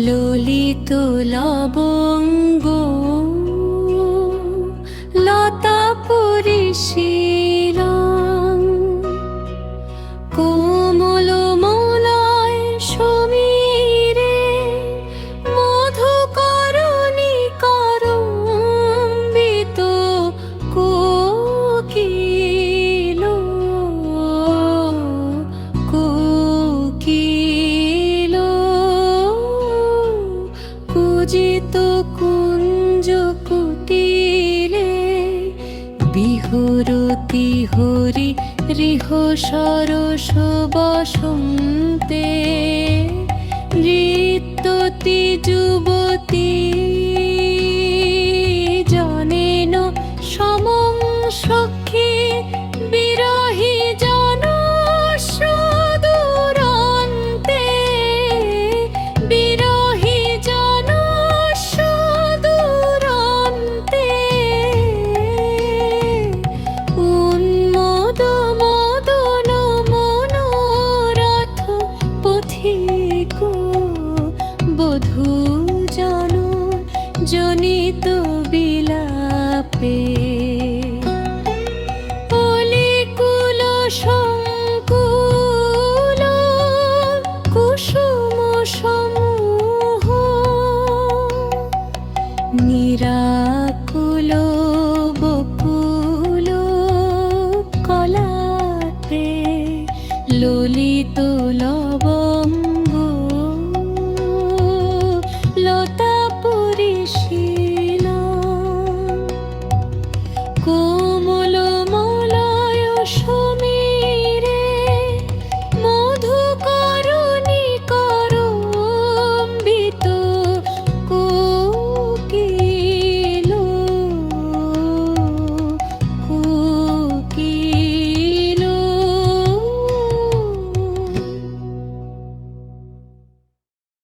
ললিত লবঙ্গ লতা পরিশীলন কোমল মলয় সমীরে মধুকরণী করম্বিত কোকিল কোকিল পূজিত কুঞ্জ কুটিলে বিহরতি হরি রিহ সরস বসন্তে নৃত্যতি যুবতী জনেন সমং সখী বিরহী জন সুদূরান্তে বিরহী জন সুদূরান্তে উন্মোদ মদন মনোরথ পথিক বধূ জন জনিত বিলাপে অলিকুল সংকুল কুসুম সমূহ নিরাকুল বকুল কলাতে ললিত